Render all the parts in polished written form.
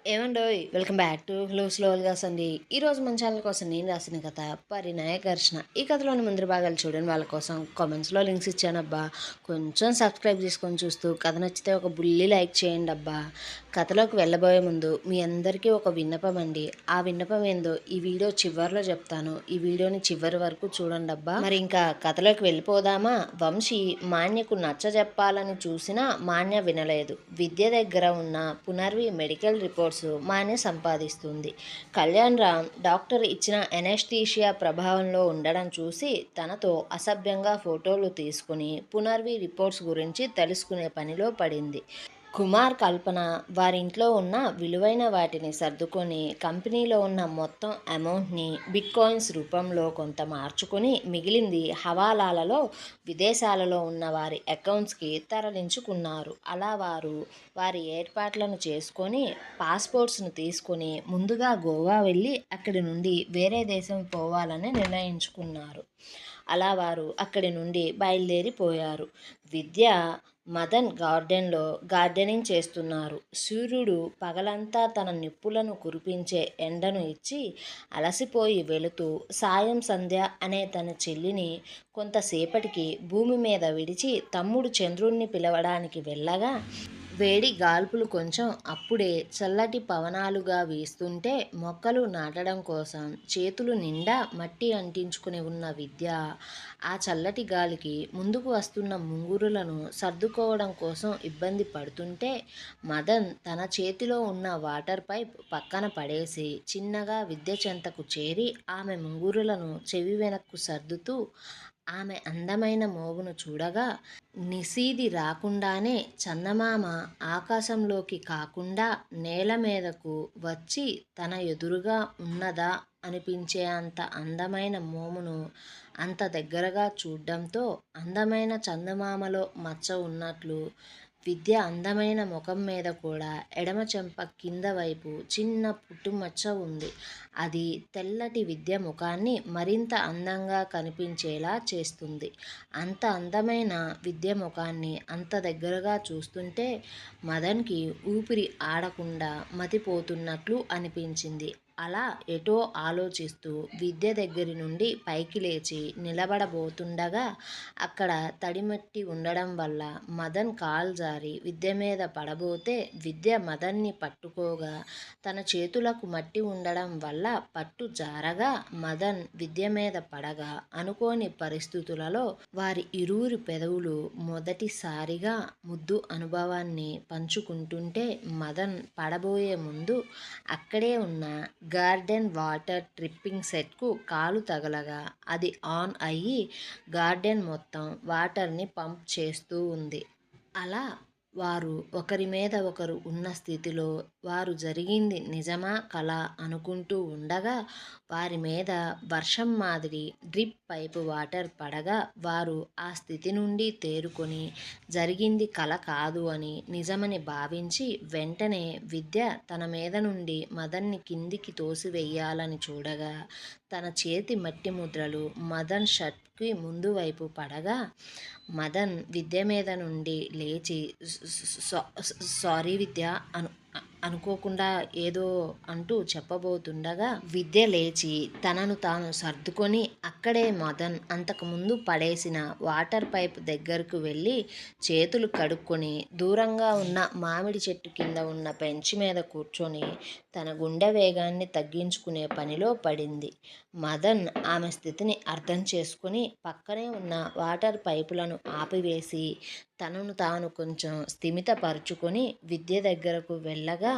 ఏమండోయ్ welcome back to hello స్లోల్గాస్ అండి. ఈరోజు మన ఛానల్ కోసం నేను రాసిన కథ పరిణయ ఘర్షణ. ఈ కథలోని ముందు భాగాలు చూడండి, వాళ్ళ కోసం కామెంట్స్లో లింక్స్ ఇచ్చానబ్బా. కొంచెం సబ్స్క్రైబ్ చేసుకొని చూస్తూ కథ నచ్చితే ఒక బుల్లి లైక్ చేయండి అబ్బా. కథలోకి వెళ్ళబోయే ముందు మీ అందరికీ ఒక విన్నపం అండి. ఆ విన్నపం ఏందో ఈ వీడియో చివరిలో చెప్తాను. ఈ వీడియోని చివరి వరకు చూడండి అబ్బా. మరి ఇంకా కథలోకి వెళ్ళిపోదామా. వంశీ మాన్యకు నచ్చ చెప్పాలని చూసినా మాన్య వినలేదు. విద్య దగ్గర ఉన్న పునర్వి మెడికల్ రిపోర్ట్స్ మాన్య సంపాదిస్తుంది. కళ్యాణ్ రామ్ డాక్టర్ ఇచ్చిన ఎనెస్థీషియా ప్రభావంలో ఉండడం చూసి తనతో అసభ్యంగా ఫోటోలు తీసుకుని పునర్వి రిపోర్ట్స్ గురించి తెలుసుకునే పనిలో పడింది. కుమార్ కల్పన వారింట్లో ఉన్న విలువైన వాటిని సర్దుకొని కంపెనీలో ఉన్న మొత్తం అమౌంట్ని బిట్కాయిన్స్ రూపంలో కొంత మార్చుకొని మిగిలింది హవాలాలలో విదేశాలలో ఉన్న వారి అకౌంట్స్కి తరలించుకున్నారు. అలా వారు వారి ఏర్పాట్లను చేసుకొని పాస్పోర్ట్స్ను తీసుకొని ముందుగా గోవా వెళ్ళి అక్కడి నుండి వేరే దేశం పోవాలని నిర్ణయించుకున్నారు. అలా వారు అక్కడి నుండి బయలుదేరిపోయారు. విద్య మదన్ గార్డెన్లో గార్డెనింగ్ చేస్తున్నారు. సూర్యుడు పగలంతా తన నిప్పులను కురిపించే ఎండను ఇచ్చి అలసిపోయి వెళుతూ సాయం సంధ్య అనే తన చెల్లిని కొంతసేపటికి భూమి మీద విడిచి తమ్ముడు చంద్రుణ్ణి పిలవడానికి వెళ్ళగా వేడి గాల్పులు కొంచెం అప్పుడే చల్లటి పవనాలుగా వీస్తుంటే మొక్కలు నాటడం కోసం చేతులు నిండా మట్టి అంటించుకుని ఉన్న విద్య ఆ చల్లటి గాలికి ముందుకు వస్తున్న ముంగురులను సర్దుకోవడం కోసం ఇబ్బంది పడుతుంటే మదన్ తన చేతిలో ఉన్న వాటర్ పైప్ పక్కన పడేసి చిన్నగా విద్య చెంతకు చేరి ఆమె ముంగురులను చెవి వెనక్కు సర్దుతూ ఆమె అందమైన మోమును చూడగా నిశీది రాకుండానే చందమామ ఆకాశంలోకి కాకుండా నేల మీదకు వచ్చి తన ఎదురుగా ఉన్నదా అనిపించే అంత అందమైన మోమును అంత దగ్గరగా చూడ్డంతో అందమైన చందమామలో మచ్చ ఉన్నట్లు విద్య అందమైన ముఖం మీద కూడా ఎడమ చెంప కింద వైపు చిన్న పుట్టుమచ్చ ఉంది. అది తెల్లటి విద్య ముఖాన్ని మరింత అందంగా కనిపించేలా చేస్తుంది. అంత అందమైన విద్య ముఖాన్ని అంత దగ్గరగా చూస్తుంటే మదన్కి ఊపిరి ఆడకుండా మతిపోతున్నట్లు అనిపించింది. అలా ఎటో ఆలోచిస్తూ విద్య దగ్గరి నుండి పైకి లేచి నిలబడబోతుండగా అక్కడ తడిమట్టి ఉండడం వల్ల మదన్ కాలు జారి విద్య మీద పడబోతే విద్య మదన్ని పట్టుకోగా తన చేతులకు మట్టి ఉండడం వల్ల పట్టు జారగా మదన్ విద్య మీద పడగా అనుకోని పరిస్థితులలో వారి ఇరువురి పెదవులు మొదటిసారిగా ముద్దు అనుభవాన్ని పంచుకుంటుంటే మదన్ పడబోయే ముందు అక్కడే ఉన్న గార్డెన్ వాటర్ ట్రిప్పింగ్ సెట్కు కాలు తగలగా అది ఆన్ అయ్యి గార్డెన్ మొత్తం వాటర్ని పంప్ చేస్తూ ఉంది. అలా వారు ఒకరి మీద ఒకరు ఉన్న స్థితిలో వారు జరిగింది నిజమా కల అనుకుంటూ ఉండగా వారి మీద వర్షం మాదిరి డ్రిప్ పైపు వాటర్ పడగా వారు ఆ స్థితి నుండి తేరుకొని జరిగింది కల కాదు అని నిజమని భావించి వెంటనే విద్య తన మీద నుండి మదన్ని కిందికి తోసివెయ్యాలని చూడగా తన చేతి మట్టి ముద్రలు మదన్ షర్ట్కి ముందు వైపు పడగా మదన్ విద్య మీద నుండి లేచి సారీ విద్య అనుకోకుండా ఏదో అంటూ చెప్పబోతుండగా విద్య లేచి తనను తాను సర్దుకొని అక్కడే మదన్ అంతకుముందు పడేసిన వాటర్ పైప్ దగ్గరకు వెళ్ళి చేతులు కడుక్కొని దూరంగా ఉన్న మామిడి చెట్టు కింద ఉన్న బెంచ్ మీద కూర్చొని తన గుండె వేగాన్ని తగ్గించుకునే పనిలో పడింది. మదన్ ఆమె స్థితిని అర్థం చేసుకుని పక్కనే ఉన్న వాటర్ పైపులను ఆపివేసి తనను తాను కొంచెం స్థిమితపరుచుకొని విద్య దగ్గరకు వెళ్ళగా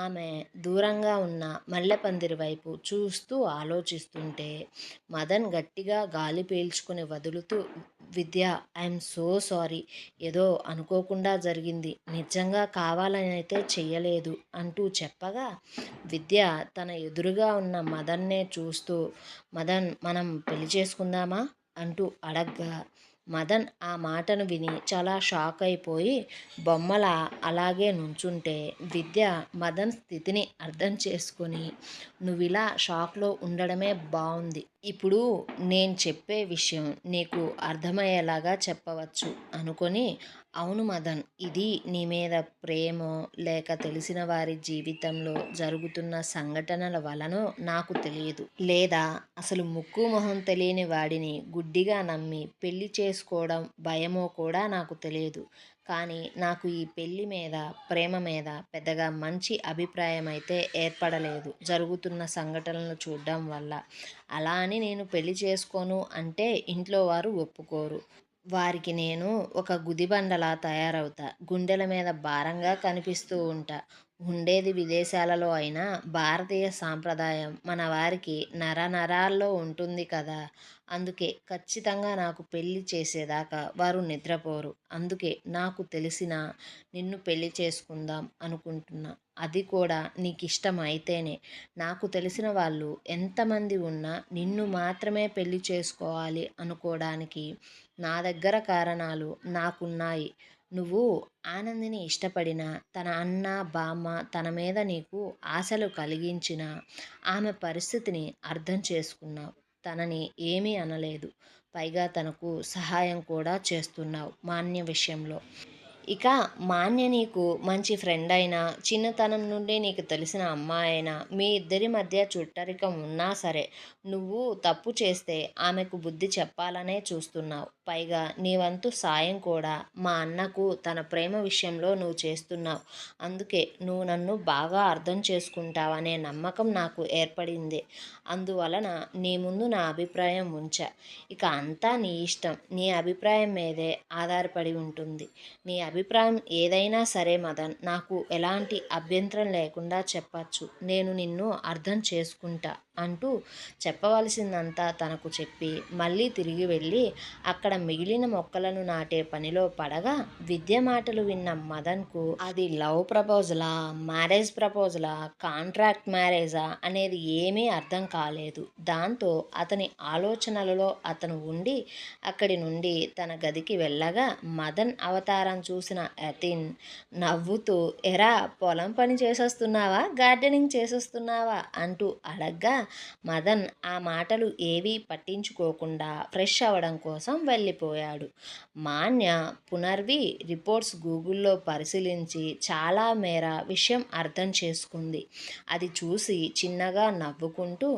ఆమె దూరంగా ఉన్న మల్లెపందిరి వైపు చూస్తూ ఆలోచిస్తుంటే మదన్ గట్టిగా గాలి పీల్చుకుని వదులుతూ విద్య ఐఎమ్ సో సారీ, ఏదో అనుకోకుండా జరిగింది, నిజంగా కావాలని అయితే చెయ్యలేదు అంటూ చెప్పగా విద్య తన ఎదురుగా ఉన్న మదన్నే చూస్తూ మదన్ మనం పెళ్లి చేసుకుందామా అంటూ అడగ్గా మదన్ ఆ మాటను విని చాలా షాక్ అయిపోయి బొమ్మల అలాగే నుంచుంటే విద్య మదన్ స్థితిని అర్థం చేసుకొని నువ్విలా షాక్లో ఉండడమే బాగుంది, ఇప్పుడు నేను చెప్పే విషయం నీకు అర్థమయ్యేలాగా చెప్పవచ్చు అనుకొని అవును మదన్. ఇది నీ మీద ప్రేమో, లేక తెలిసిన వారి జీవితంలో జరుగుతున్న సంఘటనల వలనో నాకు తెలియదు. లేదా అసలు ముక్కు మొహం తెలియని వాడిని గుడ్డిగా నమ్మి పెళ్లి చేసుకోవడం భయమో కూడా నాకు తెలియదు. కానీ నాకు ఈ పెళ్లి మీద, ప్రేమ మీద పెద్దగా మంచి అభిప్రాయం అయితే ఏర్పడలేదు జరుగుతున్న సంఘటనలు చూడడం వల్ల. అలా అని నేను పెళ్లి చేసుకోను అంటే ఇంట్లో వారు ఒప్పుకోరు. వారికి నేను ఒక గుదిబండలా తయారవుతా. గుండెల మీద భారంగా కనిపిస్తూ ఉంటా. ఉండేది విదేశాలలో అయినా భారతీయ సాంప్రదాయం మన వారికి నరనరాల్లో ఉంటుంది కదా! అందుకే ఖచ్చితంగా నాకు పెళ్లి చేసేదాకా వారు నిద్రపోరు. అందుకే నాకు తెలిసినా నిన్ను పెళ్లి చేసుకుందాం అనుకుంటున్నా. అది కూడా నీకిష్టం అయితేనే. నాకు తెలిసిన వాళ్ళు ఎంతమంది ఉన్నా నిన్ను మాత్రమే పెళ్లి చేసుకోవాలి అనుకోడానికి నా దగ్గర కారణాలు నాకున్నాయి. నువ్వు ఆనందిని ఇష్టపడినా, తన అన్న, బామ్మ తన మీద నీకు ఆశలు కలిగించినా, ఆమె పరిస్థితిని అర్థం చేసుకున్నావు. తనని ఏమీ అనలేదు. పైగా తనకు సహాయం కూడా చేస్తున్నావు మాన్య విషయంలో. ఇక మాన్య నీకు మంచి ఫ్రెండ్ అయినా, చిన్నతనం నుండి నీకు తెలిసిన అమ్మాయైనా, మీ ఇద్దరి మధ్య చుట్టరికం ఉన్నా సరే, నువ్వు తప్పు చేస్తే ఆమెకు బుద్ధి చెప్పాలనే చూస్తున్నావు. పైగా నీ వంతు సాయం కూడా మా అన్నకు తన ప్రేమ విషయంలో నువ్వు చేస్తున్నావు. అందుకే నువ్వు నన్ను బాగా అర్థం చేసుకుంటావనే నమ్మకం నాకు ఏర్పడింది. అందువలన నీ ముందు నా అభిప్రాయం ఉంచా. ఇక అంతా నీ ఇష్టం. నీ అభిప్రాయం మీదే ఆధారపడి ఉంటుంది. నీ అభిప్రాయం ఏదైనా సరే మదన్, నాకు ఎలాంటి అభ్యంతరం లేకుండా చెప్పచ్చు. నేను నిన్ను అర్థం చేసుకుంటా అంటూ చెప్పవలసిందంతా తనకు చెప్పి మళ్ళీ తిరిగి వెళ్ళి అక్కడ మిగిలిన మొక్కలను నాటే పనిలో పడగా, విద్య మాటలు విన్న మదన్కు అది లవ్ ప్రపోజలా, మ్యారేజ్ ప్రపోజలా, కాంట్రాక్ట్ మ్యారేజా అనేది ఏమీ అర్థం కాలేదు. దాంతో అతని ఆలోచనలలో అతను ఉండి అక్కడి నుండి తన గదికి వెళ్ళగా, మదన్ అవతారం చూసిన యతిన్ నవ్వుతూ, ఎరా పొలం పని చేసేస్తున్నావా, గార్డెనింగ్ చేసేస్తున్నావా అంటూ అడగ్గా, మదన్ ఆ మాటలు ఏవీ పట్టించుకోకుండా ఫ్రెష్ అవ్వడం కోసం వెళ్ళిపోయాడు. మాన్య పునర్వి రిపోర్ట్స్ గూగుల్లో పరిశీలించి చాలా మేర విషయం అర్థం చేసుకుంది. అది చూసి చిన్నగా నవ్వుకుంటూ,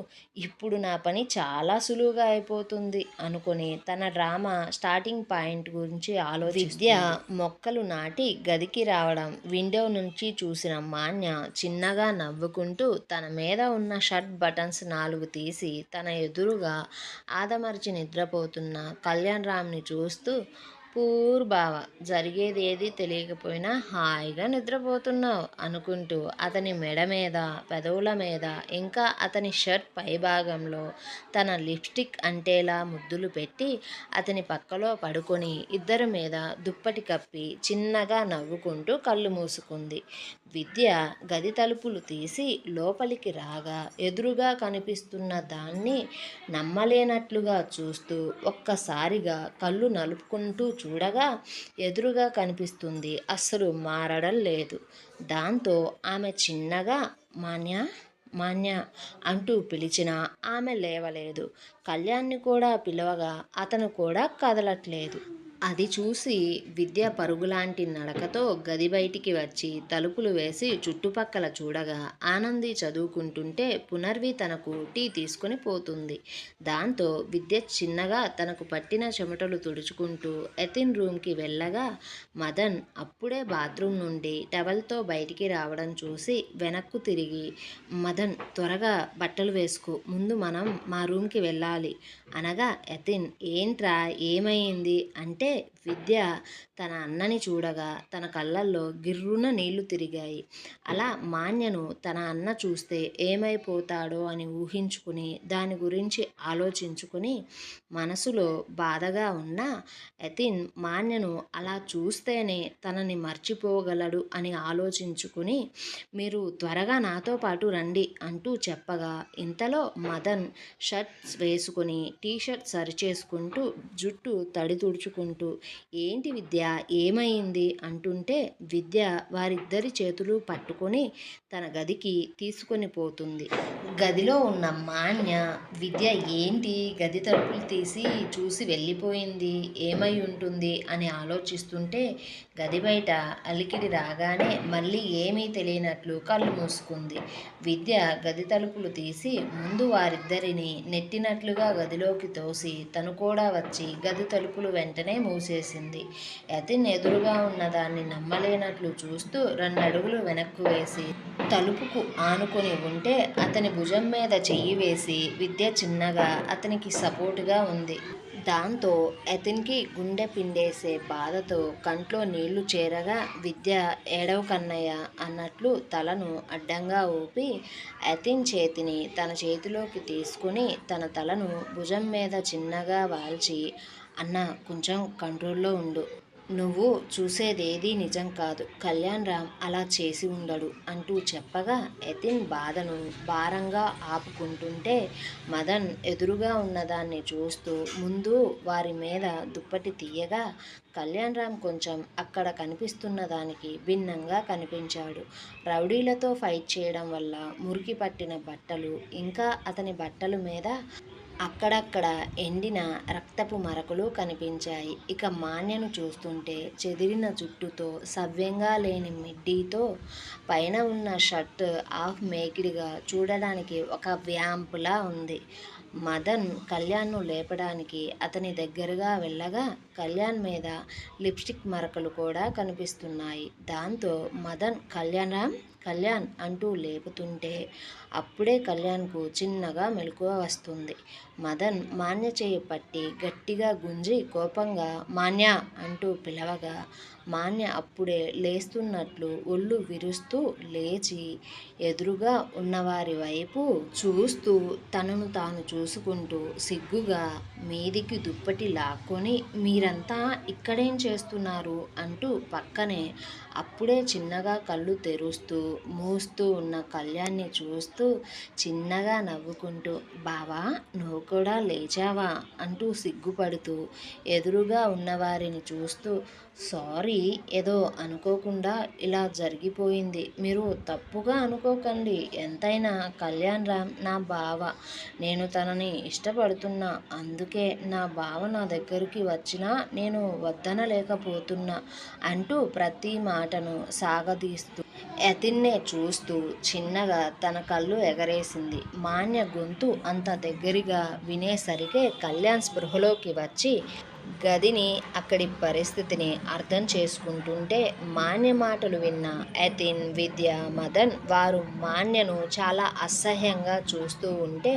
ఇప్పుడు నా పని చాలా సులువుగా అయిపోతుంది అనుకుని తన డ్రామా స్టార్టింగ్ పాయింట్ గురించి విద్య మొక్కలు నాటి గదికి రావడం విండో నుంచి చూసిన మాన్య చిన్నగా నవ్వుకుంటూ తన మీద ఉన్న షర్ట్ బటన్స్ 4 తీసి తన ఎదురుగా ఆదమరచి నిద్రపోతున్న కళ్యాణ్ రామ్ని చూస్తూ, పూర్ బావ, జరిగేది ఏది తెలియకపోయినా హాయిగా నిద్రపోతున్నావు అనుకుంటూ అతని మెడ మీద, పెదవుల మీద, ఇంకా అతని షర్ట్ పైభాగంలో తన లిప్స్టిక్ అంటేలా ముద్దులు పెట్టి అతని పక్కలో పడుకొని ఇద్దరి మీద దుప్పటి కప్పి చిన్నగా నవ్వుకుంటూ కళ్ళు మూసుకుంది. విద్య గది తలుపులు తీసి లోపలికి రాగా ఎదురుగా కనిపిస్తున్న దాన్ని నమ్మలేనట్లుగా చూస్తూ ఒక్కసారిగా కళ్ళు నలుపుకుంటూ చూడగా ఎదురుగా కనిపిస్తుంది అస్సలు మారడం లేదు. దాంతో ఆమె చిన్నగా మాన్య, మాన్య అంటూ పిలిచినా ఆమె లేవలేదు. కళ్యాణ్ని కూడా పిలవగా అతను కూడా కదలట్లేదు. అది చూసి విద్య పరుగులాంటి నడకతో గది బయటికి వచ్చి తలుపులు వేసి చుట్టుపక్కల చూడగా ఆనంది చదువుకుంటుంటే పునర్వి తనకు టీ తీసుకొని పోతుంది. దాంతో విద్య చిన్నగా తనకు పట్టిన చెమటలు తుడుచుకుంటూ యతిన్ రూమ్కి వెళ్ళగా, మదన్ అప్పుడే బాత్రూమ్ నుండి టవల్తో బయటికి రావడం చూసి వెనక్కు తిరిగి, మదన్ త్వరగా బట్టలు వేసుకో, ముందు మనం మా రూమ్కి వెళ్ళాలి అనగా, యతిన్ ఏంట్రా ఏమైంది అంటే విద్య తన అన్నని చూడగా తన కళ్ళల్లో గిర్రున నీళ్లు తిరిగాయి. అలా మాన్యను తన అన్న చూస్తే ఏమైపోతాడో అని ఊహించుకుని దాని గురించి ఆలోచించుకుని మనసులో బాధగా ఉన్న యతిన్ మాన్యను అలా చూస్తేనే తనని మర్చిపోగలడు అని ఆలోచించుకుని, మీరు త్వరగా నాతో పాటు రండి అంటూ చెప్పగా, ఇంతలో మదన్ షర్ట్స్ వేసుకుని టీషర్ట్ సరిచేసుకుంటూ జుట్టు తడి తుడుచుకుంటూ ఏంటి విద్య, ఏమైంది అంటుంటే విద్య వారిద్దరి చేతులు పట్టుకొని తన గదికి తీసుకొని పోతుంది. గదిలో ఉన్న మాన్య విద్య ఏంటి గది తలుపులు తీసి చూసి వెళ్ళిపోయింది, ఏమై ఉంటుంది అని ఆలోచిస్తుంటే గది బయట అలికిడి రాగానే మళ్ళీ ఏమీ తెలియనట్లు కళ్ళు మూసుకుంది. విద్య గది తలుపులు తీసి ముందు వారిద్దరిని నెట్టినట్లుగా గదిలోకి తోసి తను కూడా వచ్చి గది తలుపులు వెంటనే మూసేసింది. యతిన్ ఎదురుగా ఉన్నదాన్ని నమ్మలేనట్లు చూస్తూ 2 అడుగులు వెనక్కు వేసి తలుపుకు ఆనుకొని ఉంటే అతని భుజం మీద చెయ్యి వేసి విద్య చిన్నగా అతనికి సపోర్టుగా ఉంది. దాంతో యతిన్‌కి గుండె పిండేసే బాధతో కంట్లో నీళ్లు చేరగా విద్య ఏడవకు కన్నయ్య అన్నట్లు తలను అడ్డంగా ఊపి యతిన్ చేతిని తన చేతిలోకి తీసుకుని తన తలను భుజం మీద చిన్నగా వాల్చి అన్నా కొంచెం కంట్రోల్లో ఉండు. నువ్వు చూసేదేదీ నిజం కాదు. కళ్యాణ్‌రామ్ అలా చేసి ఉండడు అంటూ చెప్పగా యతిన్ బాధను భారంగా ఆపుకుంటుంటే మదన్ ఎదురుగా ఉన్నదాన్ని చూస్తూ ముందు వారి మీద దుప్పటి తీయగా కళ్యాణ్‌రామ్ కొంచెం అక్కడ కనిపిస్తున్న దానికి భిన్నంగా కనిపించాడు. రౌడీలతో ఫైట్ చేయడం వల్ల మురికి పట్టిన బట్టలు, ఇంకా అతని బట్టల మీద అక్కడక్కడ ఎండిన రక్తపు మరకలు కనిపించాయి. ఇక మాన్యను చూస్తుంటే చెదిరిన జుట్టుతో, సవ్యంగా లేని మిడ్డీతో, పైన ఉన్న షర్ట్ హాఫ్ మేకిడిగా చూడడానికి ఒక వ్యాంపులా ఉంది. మదన్ కళ్యాణ్ను లేపడానికి అతని దగ్గరగా వెళ్ళగా కళ్యాణ్ మీద లిప్స్టిక్ మరకలు కూడా కనిపిస్తున్నాయి. దాంతో మదన్ కళ్యాణ్‌రామ్ కళ్యాణ్ అంటూ లేపుతుంటే అప్పుడే కళ్యాణ్కు చిన్నగా మెలకువ వస్తుంది. మదన్ మాన్య చేయి పట్టి గట్టిగా గుంజి కోపంగా మాన్యా అంటూ పిలవగా మాన్య అప్పుడే లేస్తున్నట్లు ఒళ్ళు విరుస్తూ లేచి ఎదురుగా ఉన్నవారి వైపు చూస్తూ తనను తాను చూసుకుంటూ సిగ్గుగా మీదికి దుప్పటి లాక్కొని మీరంతా ఇక్కడేం చేస్తున్నారు అంటూ పక్కనే అప్పుడే చిన్నగా కళ్ళు తెరుస్తూ మూస్తూ ఉన్న కళ్యాణ్ని చూస్తూ చిన్నగా నవ్వుకుంటూ బావా నువ్వు కూడా లేచావా అంటూ సిగ్గుపడుతూ ఎదురుగా ఉన్నవారిని చూస్తూ సారీ ఏదో అనుకోకుండా ఇలా జరిగిపోయింది, మీరు తప్పుగా అనుకోకండి. ఎంతైనా కళ్యాణ్‌రామ్ నా బావ, నేను తనని ఇష్టపడుతున్నా, అందుకే నా బావ నా దగ్గరికి వచ్చినా నేను వద్దనలేకపోతున్నా అంటూ ప్రతి మాటను సాగదీస్తూ యతిన్నే చూస్తూ చిన్నగా తన కళ్ళు ఎగరేసింది. మాన్య గొంతు అంత దగ్గరగా వినేసరికే కళ్యాణ్ స్పృహలోకి వచ్చి గదిని, అక్కడి పరిస్థితిని అర్థం చేసుకుంటుంటే మాన్య మాటలు విన్న యతిన్, విద్య, మదన్ వారు మాన్యను చాలా అసహ్యంగా చూస్తూ ఉంటే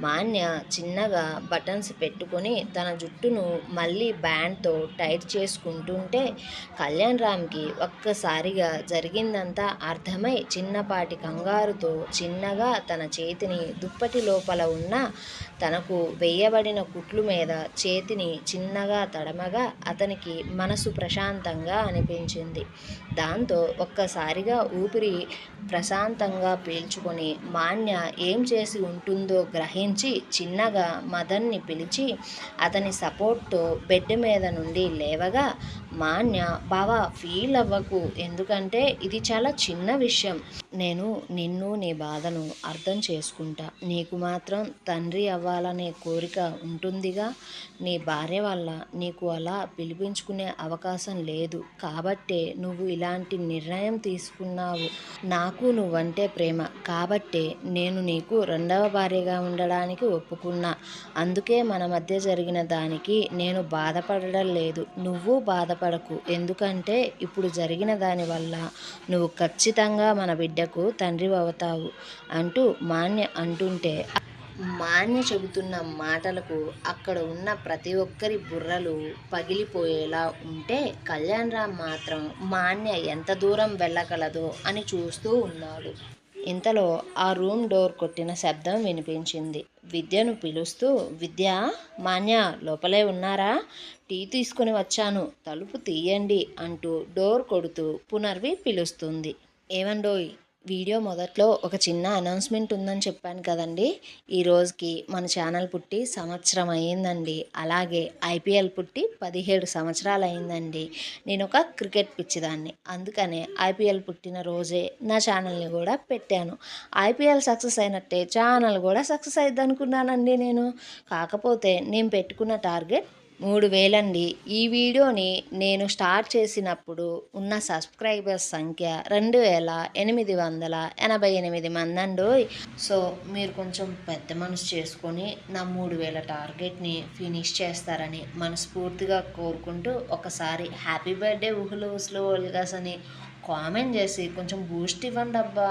మాన్య చిన్నగా బటన్స్ పెట్టుకొని తన జుట్టును మళ్ళీ బ్యాండ్తో టైట్ చేసుకుంటుంటే కళ్యాణ్‌రామ్‌కి ఒక్కసారిగా జరిగిందంతా అర్థమై చిన్నపాటి కంగారుతో చిన్నగా తన చేతిని దుప్పటి లోపల ఉన్న తనకు వేయబడిన కుట్లు మీద చేతిని చిన్నగా తడమగా అతనికి మనసు ప్రశాంతంగా అనిపించింది. దాంతో ఒక్కసారిగా ఊపిరి ప్రశాంతంగా పీల్చుకొని మాన్య ఏం చేసి ఉంటుందో గ్రహించి చిన్నగా మదన్ని పిలిచి అతని సపోర్ట్తో బెడ్ మీద నుండి లేవగా మాన్య బావా ఫీల్ అవ్వకు, ఎందుకంటే ఇది చాలా చిన్న విషయం. నేను నిన్ను, నీ బాధను అర్థం చేసుకుంటా. నీకు మాత్రం తండ్రి అవ్వాలనే కోరిక ఉంటుందిగా. నీ భార్య వల్ల నీకు అలా పిలిపించుకునే అవకాశం లేదు కాబట్టే నువ్వు ఇలాంటి నిర్ణయం తీసుకున్నావు. నాకు నువ్వంటే ప్రేమ కాబట్టే నేను నీకు రెండవ భార్యగా ఉండడానికి ఒప్పుకున్నా. అందుకే మన మధ్య జరిగిన దానికి నేను బాధపడడం లేదు, నువ్వు బాధపడకు. ఎందుకంటే ఇప్పుడు జరిగిన దానివల్ల నువ్వు ఖచ్చితంగా మన బిడ్డకు తండ్రివవుతావు అంటూ మాన్య అంటుంటే మాన్య చెబుతున్న మాటలకు అక్కడ ఉన్న ప్రతి ఒక్కరి బుర్రలు పగిలిపోయేలా ఉంటే కళ్యాణ్‌రామ్ మాత్రం మాన్య ఎంత దూరం వెళ్ళగలదో అని చూస్తూ ఉన్నాడు. ఇంతలో ఆ రూమ్ డోర్ కొట్టిన శబ్దం వినిపించింది. విద్యను పిలుస్తూ విద్యా, మాన్య లోపలే ఉన్నారా? టీ తీసుకుని వచ్చాను, తలుపు తీయండి అంటూ డోర్ కొడుతూ పునర్వి పిలుస్తుంది. ఏవండోయ్ వీడియో మొదట్లో ఒక చిన్న అనౌన్స్మెంట్ ఉందని చెప్పాను కదండి. ఈ రోజుకి మన ఛానల్ పుట్టి సంవత్సరం అయ్యిందండి. అలాగే ఐపీఎల్ పుట్టి 17 సంవత్సరాలు అయిందండి. నేను ఒక క్రికెట్ పిచ్చిదాన్ని. అందుకనే ఐపీఎల్ పుట్టిన రోజే నా ఛానల్ని కూడా పెట్టాను. ఐపీఎల్ సక్సెస్ అయినట్టే ఛానల్ కూడా సక్సెస్ అయ్యిద్ది అనుకున్నానండి నేను. కాకపోతే నేను పెట్టుకున్న టార్గెట్ 3000 అండి. ఈ వీడియోని నేను స్టార్ట్ చేసినప్పుడు ఉన్న సబ్స్క్రైబర్స్ సంఖ్య 2888 మందండోయ్. సో మీరు కొంచెం పెద్ద మనసు చేసుకొని నా 3000 టార్గెట్ని ఫినిష్ చేస్తారని మనస్ఫూర్తిగా కోరుకుంటూ ఒకసారి హ్యాపీ బర్త్డే ఊహలు ఊసులు ఓల్గాస్ అని కామెంట్ చేసి కొంచెం బూస్ట్ ఇవ్వండి అబ్బా.